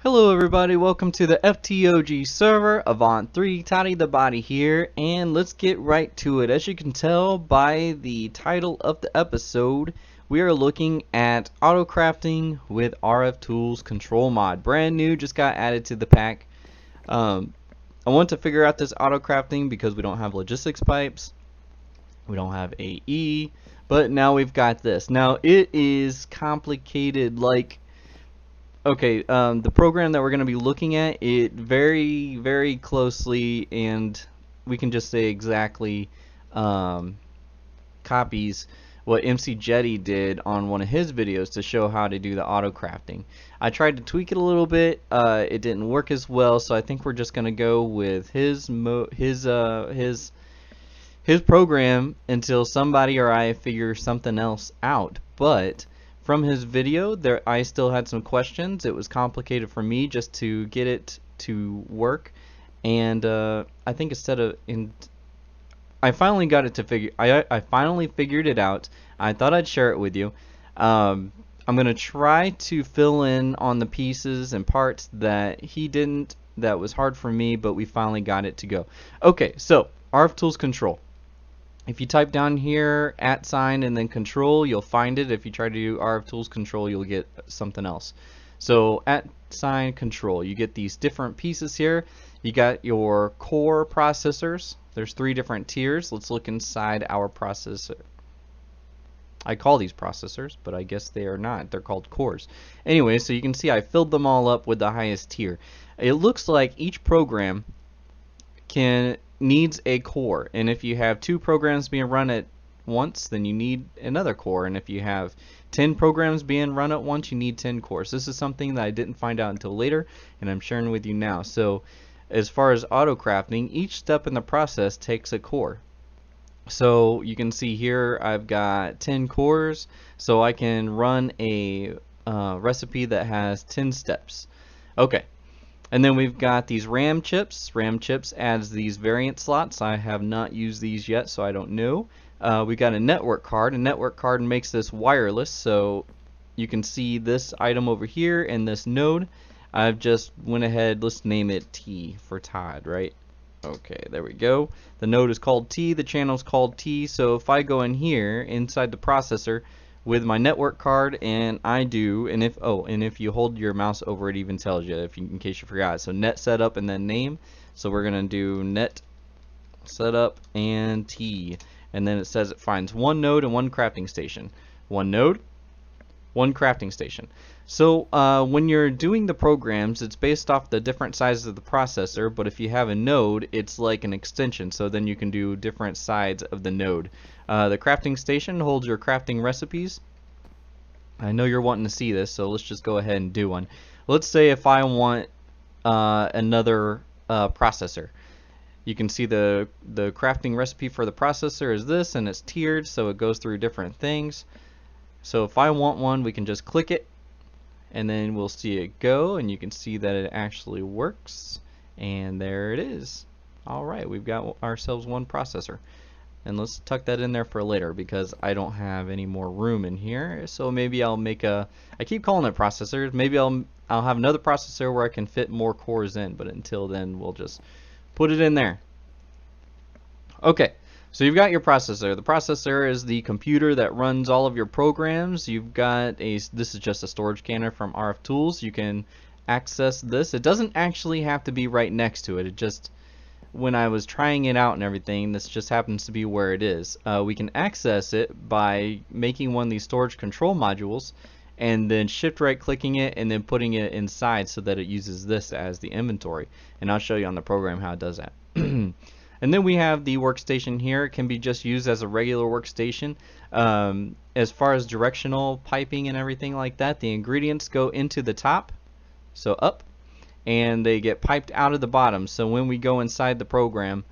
Hello everybody, welcome to the Ftog server, Avant 3, ToddytheBody here, and let's get right to it. As you can tell by the title of the episode, we are looking at Autocrafting with Rftools control mod. Brand new, just got added to the pack. I want to figure out this Autocrafting because we don't have logistics pipes, we don't have AE, but now we've got this. Now it is complicated like... Okay, the program that we're going to be looking at, it very closely, and we can just say exactly copies what Mcjty did on one of his videos to show how to do the auto crafting. I tried to tweak it a little bit, it didn't work as well, so I think we're just going to go with his program until somebody or I figure something else out. But from his video, I still had some questions. It was complicated for me just to get it to work, and I think I finally got it to figure. I finally figured it out. I thought I'd share it with you. I'm gonna try to fill in on the pieces and parts that he didn't. That was hard for me, but we finally got it to go. Okay, so Rftools control. If you type down here @ and then control, you'll find it. If you try to do Rftools control, you'll get something else. So @ control, you get these different pieces here. You got your core processors. There's 3 different tiers. Let's look inside our processor. I call these processors, but I guess they are not. They're called cores. Anyway, so you can see I filled them all up with the highest tier. It looks like each program needs a core, and if you have 2 programs being run at once, then you need another core, and if you have 10 programs being run at once, you need 10 cores. This is something that I didn't find out until later, and I'm sharing with you now. So as far as auto crafting, each step in the process takes a core. So you can see here I've got 10 cores, so I can run a recipe that has 10 steps. Okay. And then we've got these RAM chips. RAM chips adds these variant slots. I have not used these yet, so I don't know. We got a network card. A network card makes this wireless, so you can see this item over here and this node. I've just went ahead, let's name it T for Todd, right? Okay, there we go. The node is called T, the channel is called T, so if I go in here inside the processor with my network card, and and if you hold your mouse over it, even tells you, in case you forgot. So net setup and then name. So we're gonna do net setup and T, and then it says it finds 1 node and 1 crafting station. 1 node, 1 crafting station. So when you're doing the programs, it's based off the different sizes of the processor, but if you have a node, it's like an extension, so then you can do different sides of the node. The crafting station holds your crafting recipes. I know you're wanting to see this, so let's just go ahead and do one. Let's say if I want another processor. You can see the crafting recipe for the processor is this, and it's tiered, so it goes through different things. So if I want one, we can just click it, and then we'll see it go, and you can see that it actually works, and there it is. Alright, we've got ourselves 1 processor. And let's tuck that in there for later because I don't have any more room in here. So maybe I'll make I keep calling it processors. Maybe I'll have another processor where I can fit more cores in, but until then we'll just put it in there. Okay, so you've got your processor. The processor is the computer that runs all of your programs. You've got this is just a storage scanner from Rftools. You can access this. It doesn't actually have to be right next to it. It just, when I was trying it out and everything, this just happens to be where it is. We can access it by making one of these storage control modules and then shift right clicking it and then putting it inside so that it uses this as the inventory, and I'll show you on the program how it does that. And then we have the workstation here. It can be just used as a regular workstation. As far as directional piping and everything like that, the ingredients go into the top, so up, and they get piped out of the bottom. So when we go inside the program,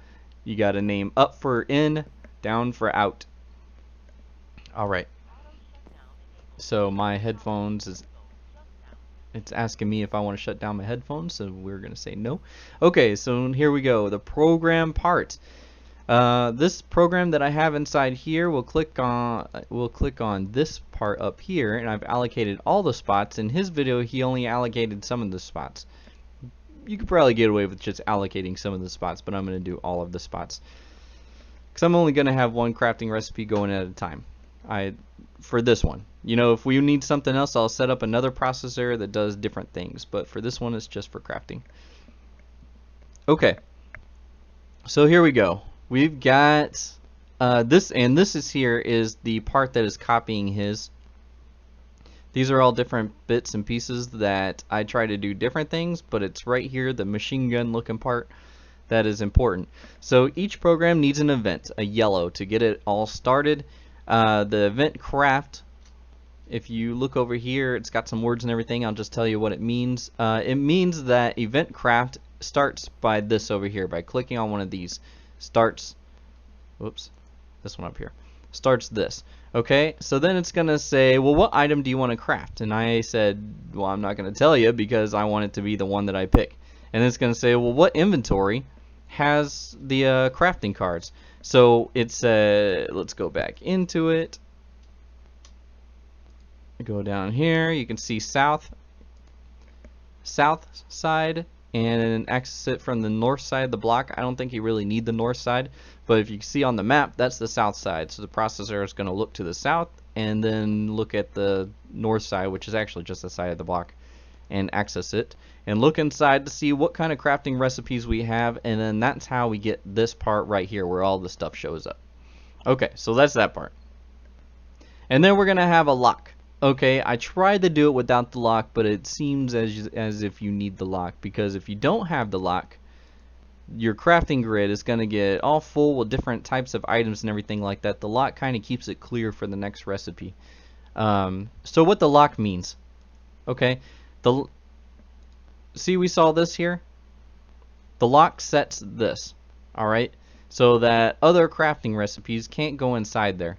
you got to name up for in, down for out. Alright, so my headphones it's asking me if I want to shut down my headphones, so we're gonna say no. Okay, so here we go, the program part. This program that I have inside here, we'll click on this part up here, and I've allocated all the spots. In his video, he only allocated some of the spots. You could probably get away with just allocating some of the spots, but I'm going to do all of the spots because I'm only going to have one crafting recipe going at a time. For this one, you know, if we need something else, I'll set up another processor that does different things, but for this one, it's just for crafting. Okay, so here we go. We've got this, and this is the part that is copying his. These are all different bits and pieces that I try to do different things, but it's right here, the machine gun looking part, that is important. So each program needs an event, a yellow, to get it all started. The event craft, if you look over here, it's got some words and everything. I'll just tell you what it means. It means that event craft starts by this over here, by clicking on one of these. Starts, whoops, this one up here, starts this. Okay, so then it's gonna say, well, what item do you want to craft? And I said, well, I'm not gonna tell you because I want it to be the one that I pick. And it's gonna say, well, what inventory has the crafting cards? So it's let's go back into it, go down here, you can see south side, and access it from the north side of the block. I don't think you really need the north side, but if you see on the map, that's the south side. So the processor is going to look to the south and then look at the north side, which is actually just the side of the block, and access it and look inside to see what kind of crafting recipes we have, and then that's how we get this part right here where all the stuff shows up. Okay, so that's that part. And then we're going to have a lock. Okay, I tried to do it without the lock, but it seems as if you need the lock, because if you don't have the lock, your crafting grid is going to get all full with different types of items and everything like that. The lock kind of keeps it clear for the next recipe. So what the lock means, okay, see, we saw this here. The lock sets this, alright, so that other crafting recipes can't go inside there.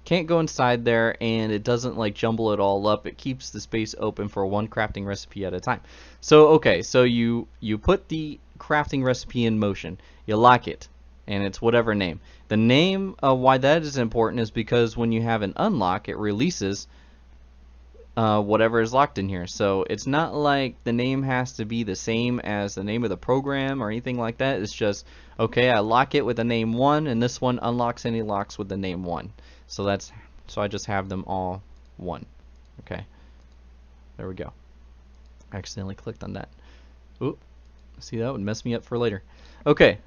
Can't go inside there, and it doesn't like jumble it all up. It keeps the space open for one crafting recipe at a time. So okay, so you put the crafting recipe in motion, you lock it, and it's whatever name. The name, why that is important is because when you have an unlock, it releases whatever is locked in here. So it's not like the name has to be the same as the name of the program or anything like that. It's just, okay, I lock it with the name 1, and this one unlocks any locks with the name 1. So I just have them all 1. Okay, there we go. I accidentally clicked on that. Oop, see, that would mess me up for later. Okay,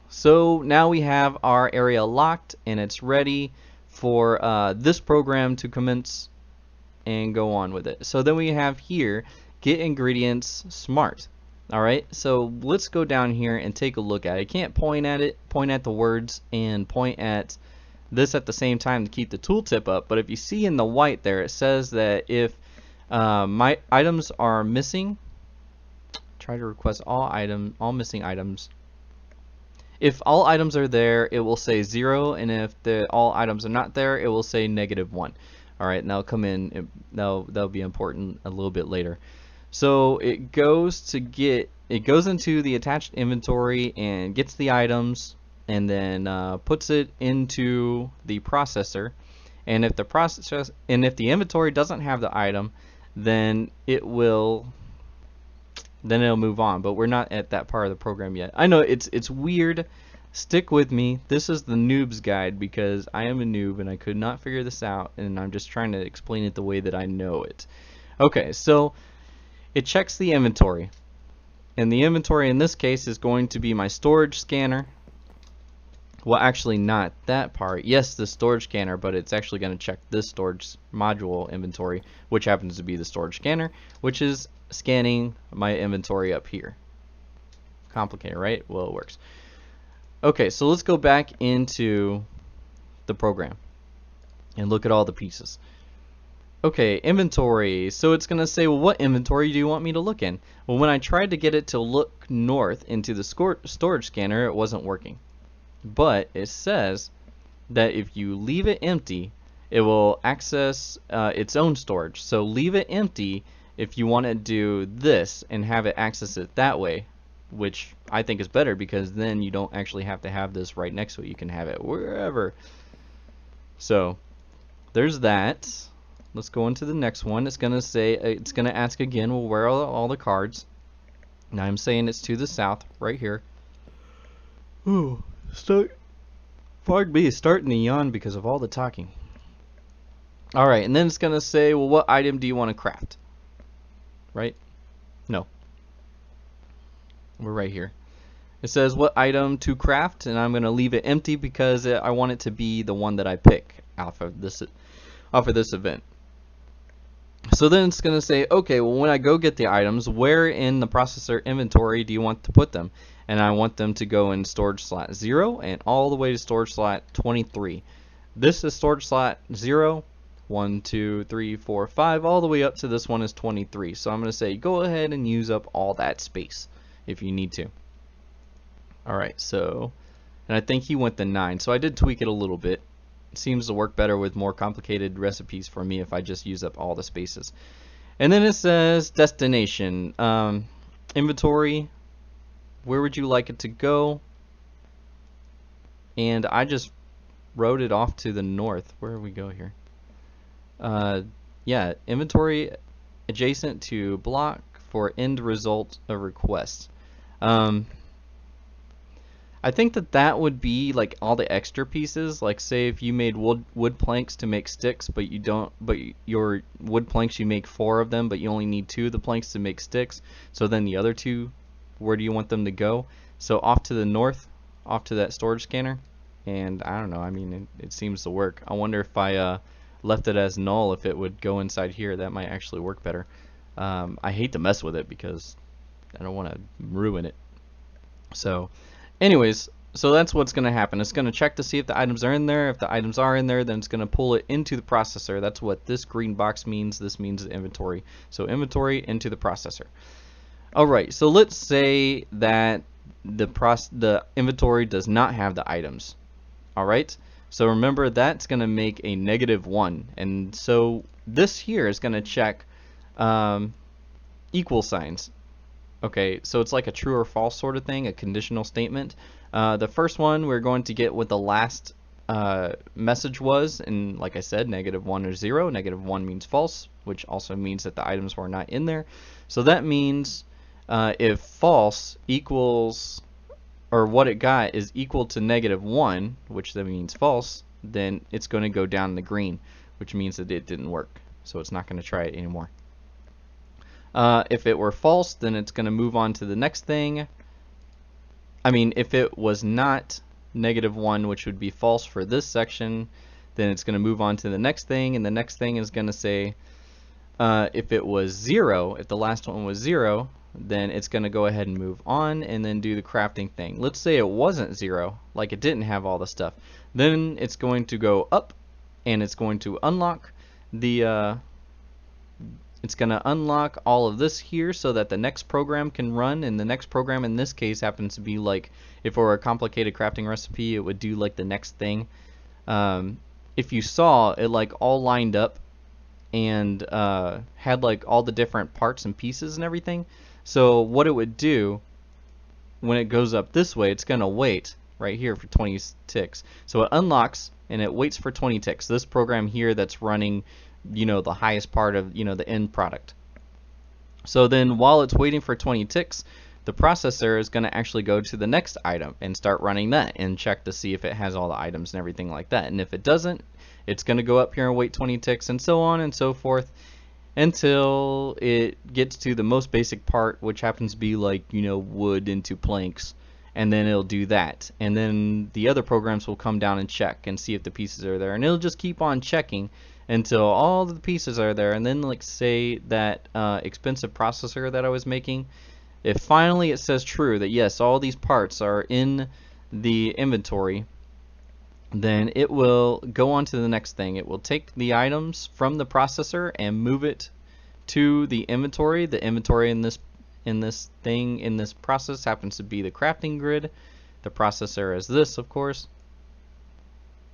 so now we have our area locked, and it's ready for this program to commence and go on with it. So then we have here, get ingredients smart. Alright, so let's go down here and take a look at it. I can't point at it, point at the words, and point at this at the same time to keep the tooltip up, but if you see in the white there, it says that if my items are missing, try to request all missing items. If all items are there, it will say 0, and if all items are not there, it will say -1. Alright, and that'll come in, that'll be important a little bit later. So it goes into the attached inventory and gets the items, and then puts it into the processor, and if the inventory doesn't have the item, then it'll move on. But we're not at that part of the program yet. I know it's weird. Stick with me. This is the noob's guide because I am a noob and I could not figure this out, and I'm just trying to explain it the way that I know it. Okay, so it checks the inventory, and the inventory in this case is going to be my storage scanner. Well, actually not that part. Yes, the storage scanner, but it's actually going to check this storage module inventory, which happens to be the storage scanner, which is scanning my inventory up here. Complicated, right? Well, it works. Okay, so let's go back into the program and look at all the pieces. Okay, inventory. So it's going to say, well, what inventory do you want me to look in? Well, when I tried to get it to look north into the storage scanner, it wasn't working. But it says that if you leave it empty, it will access its own storage. So leave it empty if you want to do this and have it access it that way. which I think is better because then you don't actually have to have this right next to it. You can have it wherever. So there's that. Let's go into the next one. It's gonna say, it's gonna ask again, well, where are all the cards? Now I'm saying it's to the south, right here. Ooh, pardon me, starting to yawn because of all the talking. Alright, and then it's gonna say, well, what item do you want to craft? Right? No. We're right here. It says what item to craft, and I'm gonna leave it empty because I want it to be the one that I pick off of this event. So then it's going to say, okay, well, when I go get the items, where in the processor inventory do you want to put them? And I want them to go in storage slot 0 and all the way to storage slot 23. This is storage slot 0, 1, 2, 3, 4, 5, all the way up to this one is 23. So I'm going to say, go ahead and use up all that space if you need to. Alright, so, and I think he went the 9, so I did tweak it a little bit. Seems to work better with more complicated recipes for me if I just use up all the spaces. And then it says destination, inventory, where would you like it to go? And I just wrote it off to the north. Where do we go here? Yeah, inventory adjacent to block for end result of request. I think that would be like all the extra pieces. Like say if you made wood planks to make sticks, but your wood planks you make 4 of them, but you only need 2 of the planks to make sticks. So then the other 2, where do you want them to go? So off to the north, off to that storage scanner. And I don't know. I mean, it seems to work. I wonder if I left it as null, if it would go inside here. That might actually work better. I hate to mess with it because I don't want to ruin it. So. Anyways, so that's what's going to happen. It's going to check to see if the items are in there. If the items are in there, then it's going to pull it into the processor. That's what this green box means. This means the inventory. So inventory into the processor. Alright, so let's say that the inventory does not have the items. Alright, so remember that's going to make a -1. And so this here is going to check equal signs. Okay, so it's like a true or false sort of thing, a conditional statement. The first one we're going to get what the last message was, and like I said, -1 or 0. -1 means false, which also means that the items were not in there. So that means if false equals, or what it got is equal to -1, which then means false, then it's going to go down the green, which means that it didn't work. So it's not going to try it anymore. If it were false, then it's going to move on to the next thing. I mean, if it was not -1, which would be false for this section, then it's going to move on to the next thing, and the next thing is going to say if it was 0, if the last one was 0, then it's going to go ahead and move on and then do the crafting thing. Let's say it wasn't 0, like it didn't have all the stuff. Then it's going to go up and it's going to unlock the it's going to unlock all of this here so that the next program can run, and the next program in this case happens to be like, if it were a complicated crafting recipe, it would do like the next thing. If you saw it like all lined up and had like all the different parts and pieces and everything, so what it would do when it goes up this way, it's going to wait right here for 20 ticks. So it unlocks and it waits for 20 ticks. This program here that's running, you know, the highest part of, you know, the end product. So then while it's waiting for 20 ticks, the processor is going to actually go to the next item and start running that and check to see if it has all the items and everything like that. And if it doesn't, it's going to go up here and wait 20 ticks and so on and so forth until it gets to the most basic part, which happens to be like, you know, wood into planks, and then it'll do that. And then the other programs will come down and check and see if the pieces are there, and it'll just keep on checking until all the pieces are there. And then, like, say that expensive processor that I was making, if finally it says true that yes, all these parts are in the inventory, then it will go on to the next thing. It will take the items from the processor and move it to the inventory. The inventory in this process happens to be the crafting grid. The processor is this, of course.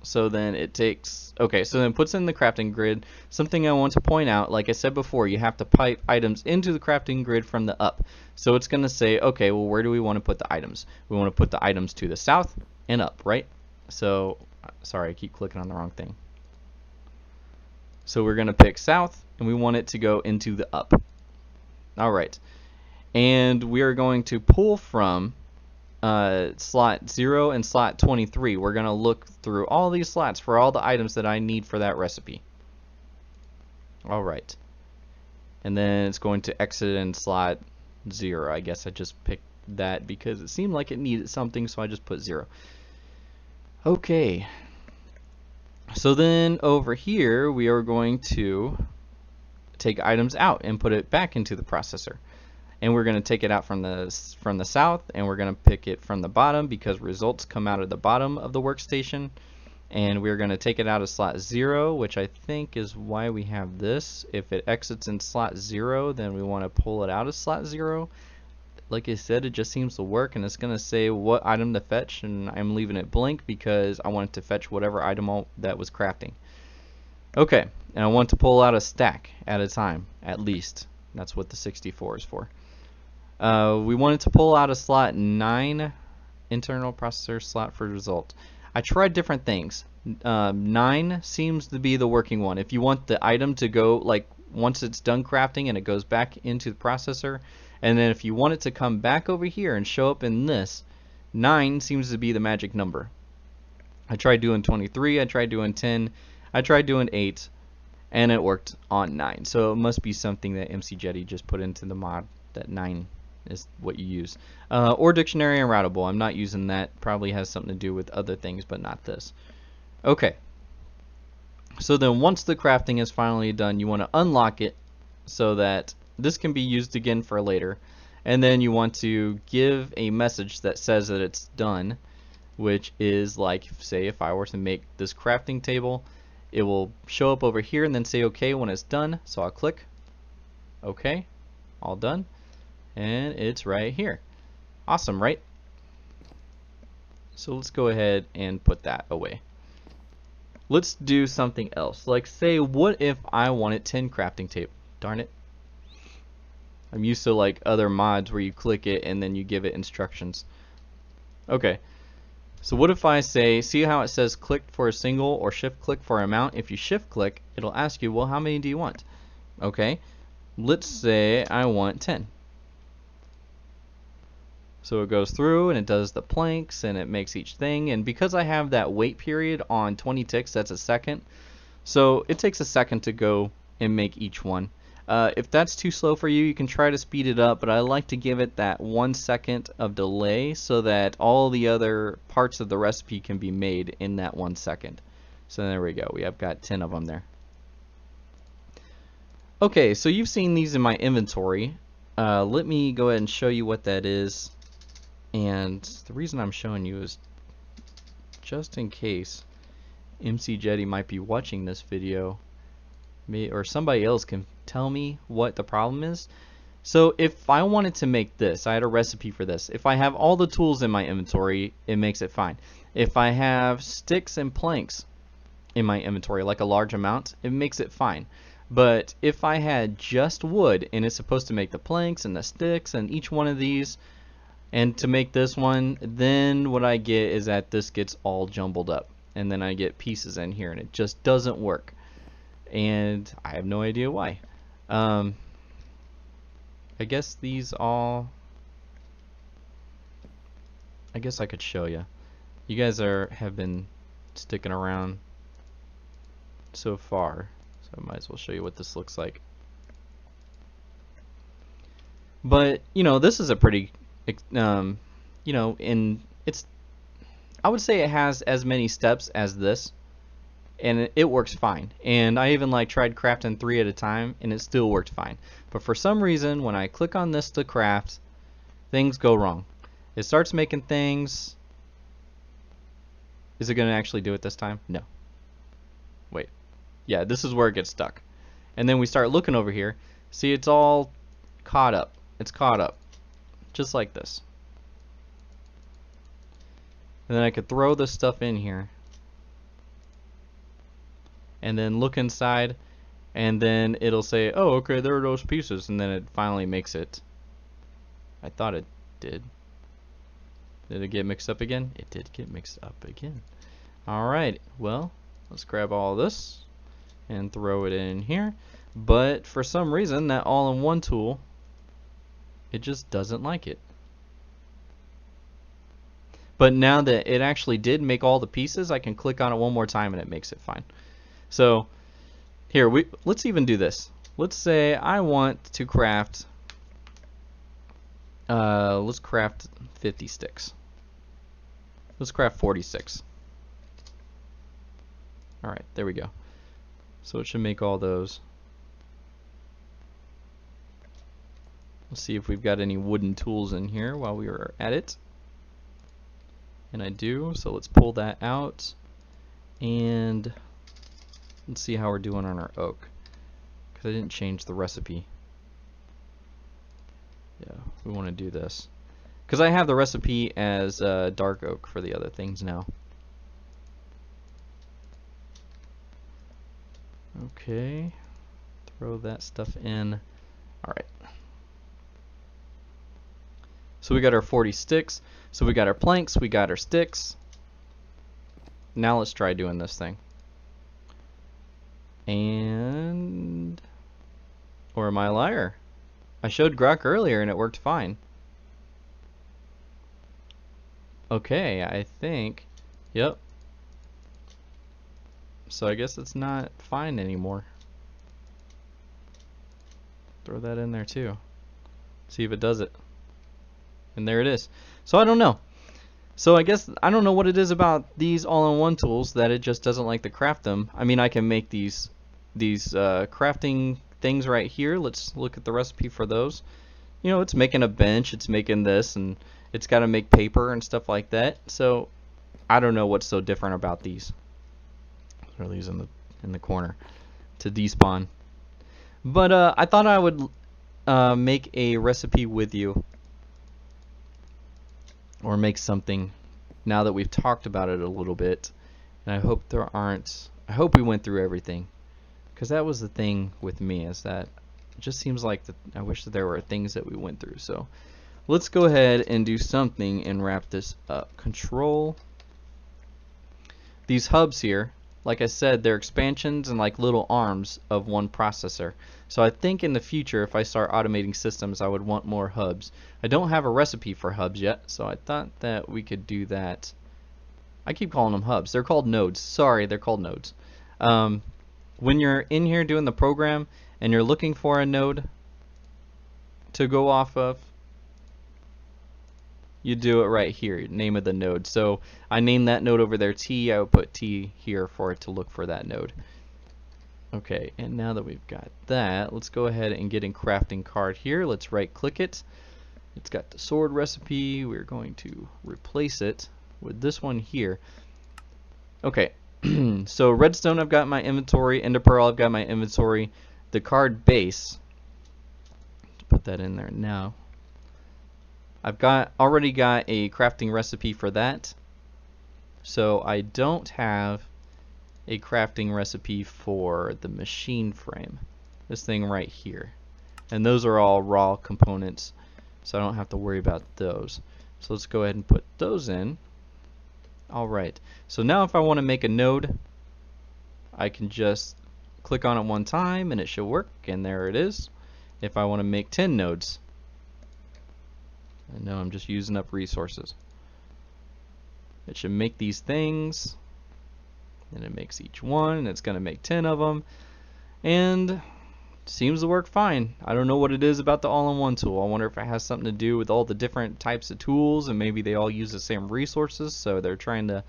So then it takes, okay, so then it puts in the crafting grid. Something I want to point out, like I said before, you have to pipe items into the crafting grid from the up. So it's going to say, okay, well, where do we want to put the items? We want to put the items to the south and up, right? So, sorry, I keep clicking on the wrong thing. So we're going to pick south, and we want it to go into the up. All right. And we are going to pull from slot 0 and slot 23. We're going to look through all these slots for all the items that I need for that recipe. Alright. And then it's going to exit in slot 0. I guess I just picked that because it seemed like it needed something, so I just put 0. Okay. So then over here we are going to take items out and put it back into the processor. And we're going to take it out from the south, and we're going to pick it from the bottom because results come out of the bottom of the workstation. And we're going to take it out of slot 0, which I think is why we have this. If it exits in slot 0, then we want to pull it out of slot 0. Like I said, it just seems to work, and it's going to say what item to fetch, and I'm leaving it blank because I want it to fetch whatever item that was crafting. Okay, and I want to pull out a stack at a time, at least. That's what the 64 is for. We wanted to pull out a slot 9 internal processor slot for result. I tried different things. 9 seems to be the working one. If you want the item to go, like, once it's done crafting and it goes back into the processor, and then if you want it to come back over here and show up in this, 9 seems to be the magic number. I tried doing 23, I tried doing 10, I tried doing 8, and it worked on 9. So it must be something that Mcjty just put into the mod, that 9 is what you use. Or dictionary and routable. I'm not using that. Probably has something to do with other things, but not this. Okay. So then once the crafting is finally done, you want to unlock it so that this can be used again for later. And then you want to give a message that says that it's done, which is like, say, if I were to make this crafting table, it will show up over here and then say okay when it's done. So I'll click okay, all done. And it's right here. Awesome, right? So let's go ahead and put that away. Let's do something else. Like, say, what if I wanted 10 crafting tape? Darn it. I'm used to like other mods where you click it and then you give it instructions. Okay. So what if I say, see how it says click for a single or shift click for amount? If you shift click, it'll ask you, well, how many do you want? Okay. Let's say I want 10. So it goes through and it does the planks and it makes each thing, and because I have that wait period on 20 ticks, that's a second, so it takes a second to go and make each one. If that's too slow for you, you can try to speed it up, but I like to give it that 1 second of delay so that all the other parts of the recipe can be made in that 1 second. So there we go, we have got 10 of them there. Okay, so you've seen these in my inventory. Let me go ahead and show you what that is. And the reason I'm showing you is just in case Mcjty might be watching this video, or somebody else can tell me what the problem is. So if I wanted to make this, I had a recipe for this. If I have all the tools in my inventory, it makes it fine. If I have sticks and planks in my inventory, like a large amount, it makes it fine. But if I had just wood and it's supposed to make the planks and the sticks and each one of these, and to make this one, then what I get is that this gets all jumbled up, and then I get pieces in here and it just doesn't work, and I have no idea why. I guess these all, I guess I could show you. You guys have been sticking around so far, so I might as well show you what this looks like. But you know, this is a pretty you know, I would say it has as many steps as this, and it works fine. And I even like tried crafting 3 at a time and it still worked fine. But for some reason when I click on this to craft, things go wrong. It starts making things. Is it going to actually do it this time? No. Wait. Yeah, this is where it gets stuck. And then we start looking over here. See, it's all caught up. It's caught up. Just like this. And then I could throw this stuff in here and then look inside, and then it'll say, oh, okay, there are those pieces, and then it finally makes it. I thought it did. Did it get mixed up again? It did get mixed up again. Alright, well, let's grab all this and throw it in here. But for some reason, that all-in-one tool, it just doesn't like it. But now that it actually did make all the pieces, I can click on it one more time and it makes it fine. So here, let's even do this. Let's say I want to craft, let's craft 50 sticks. Let's craft 46. Alright, there we go. So it should make all those. Let's see if we've got any wooden tools in here while we are at it. And I do, so let's pull that out. And let's see how we're doing on our oak, because I didn't change the recipe. Yeah, we want to do this, because I have the recipe as dark oak for the other things now. Okay, throw that stuff in. Alright. So we got our 40 sticks. So we got our planks, we got our sticks. Now let's try doing this thing. And... or am I a liar? I showed Grok earlier and it worked fine. Okay, I think... yep. So I guess it's not fine anymore. Throw that in there too. See if it does it. And there it is. So I don't know. So I guess I don't know what it is about these all-in-one tools that it just doesn't like to craft them. I mean, I can make these crafting things right here. Let's look at the recipe for those. You know, it's making a bench, it's making this, and it's got to make paper and stuff like that. So I don't know what's so different about these. Throw these in the corner to despawn. But I thought I would make a recipe with you, or make something now that we've talked about it a little bit. And I hope I hope we went through everything, because that was the thing with me, is that it just seems like I wish that there were things that we went through. So let's go ahead and do something and wrap this up. Control these hubs here. Like I said, they're expansions and like little arms of one processor. So I think in the future, if I start automating systems, I would want more hubs. I don't have a recipe for hubs yet, so I thought that we could do that. I keep calling them hubs. They're called nodes. Sorry, they're called nodes. When you're in here doing the program and you're looking for a node to go off of, you do it right here, name of the node. So I named that node over there T. I would put T here for it to look for that node. Okay, and now that we've got that, let's go ahead and get in crafting card here. Let's right click it. It's got the sword recipe. We're going to replace it with this one here. Okay, so redstone I've got in my inventory, ender pearl I've got in my inventory. The card base, let's put that in there now. I've already got a crafting recipe for that, so I don't have a crafting recipe for the machine frame, this thing right here, and those are all raw components, so I don't have to worry about those. So let's go ahead and put those in. Alright, so now if I want to make a node, I can just click on it one time and it should work, and there it is. If I want to make 10 nodes, I know I'm just using up resources. It should make these things, and it makes each one, and it's going to make 10 of them, and it seems to work fine. I don't know what it is about the all-in-one tool. I wonder if it has something to do with all the different types of tools, and maybe they all use the same resources, so they're trying to,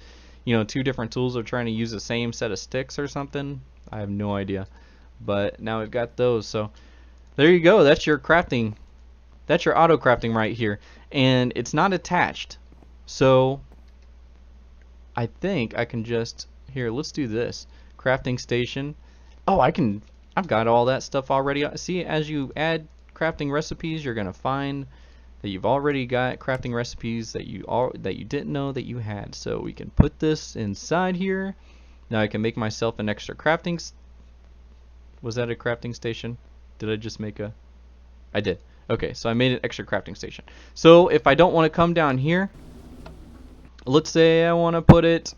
you know, two different tools are trying to use the same set of sticks or something. I have no idea. But now we've got those, so there you go. That's your crafting. That's your auto crafting right here, and it's not attached. So I think I can just, here, let's do this. Crafting station. Oh, I've got all that stuff already. See, as you add crafting recipes, you're gonna find that you've already got crafting recipes that you didn't know that you had. So we can put this inside here, Now I can make myself an extra crafting. Was that a crafting station? Did I just make a? I did. Okay, so I made an extra crafting station. So if I don't want to come down here, let's say I want to put it,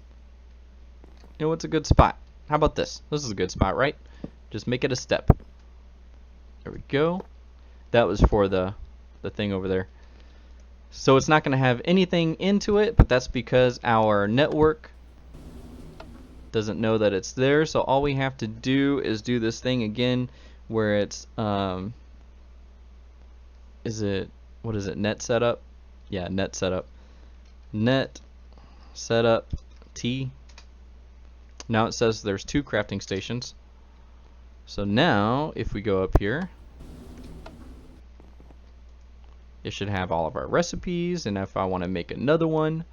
you know, what's a good spot? How about this? This is a good spot, right? Just make it a step. There we go. That was for the thing over there. So it's not going to have anything into it, but that's because our network doesn't know that it's there. So all we have to do is do this thing again where it's what is it, net setup? Yeah, net setup. Net setup T. Now it says there's 2 crafting stations. So now if we go up here, it should have all of our recipes, and if I want to make another one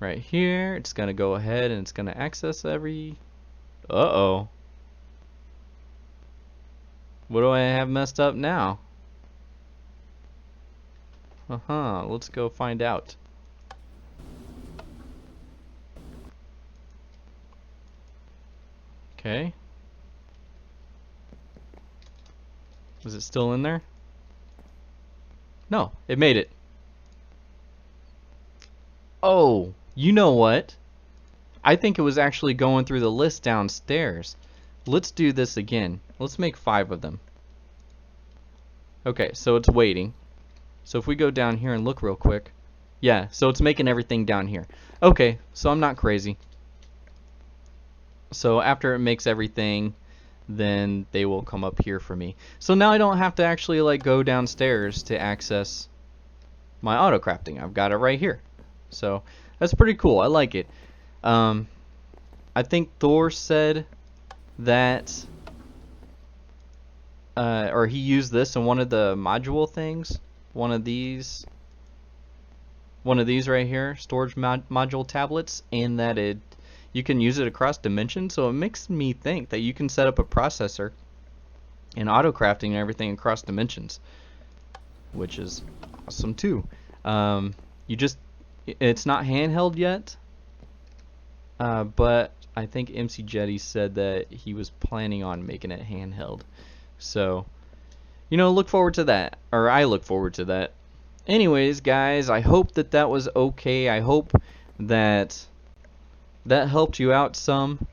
right here, it's gonna go ahead and it's gonna access every. Uh-oh. What do I have messed up now? Let's go find out. Okay. Is it still in there? No, it made it. Oh, you know what? I think it was actually going through the list downstairs. Let's do this again. Let's make 5 of them. Okay, so it's waiting. So if we go down here and look real quick. Yeah, so it's making everything down here. Okay, so I'm not crazy. So after it makes everything, then they will come up here for me. So now I don't have to actually like go downstairs to access my Autocrafting. I've got it right here. So that's pretty cool. I like it. I think Thor said that or he used this in one of the module things. One of these right here, storage module tablets, and that you can use it across dimensions. So it makes me think that you can set up a processor and Autocrafting and everything across dimensions, which is awesome too. It's not handheld yet, but I think Mcjty said that he was planning on making it handheld. So, you know, look forward to that, or I look forward to that. Anyways, guys, I hope that was okay. I hope that helped you out some.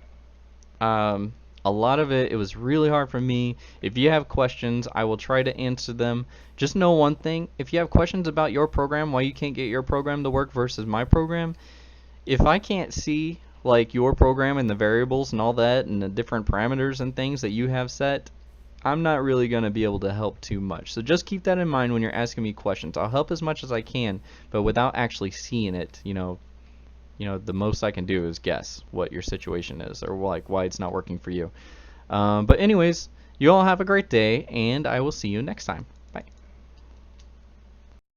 A lot of it was really hard for me. If you have questions, I will try to answer them. Just know one thing: if you have questions about your program, why you can't get your program to work versus my program, if I can't see like your program and the variables and all that and the different parameters and things that you have set, I'm not really going to be able to help too much. So just keep that in mind when you're asking me questions. I'll help as much as I can, but without actually seeing it, you know, the most I can do is guess what your situation is or like why it's not working for you. But anyways, you all have a great day, and I will see you next time.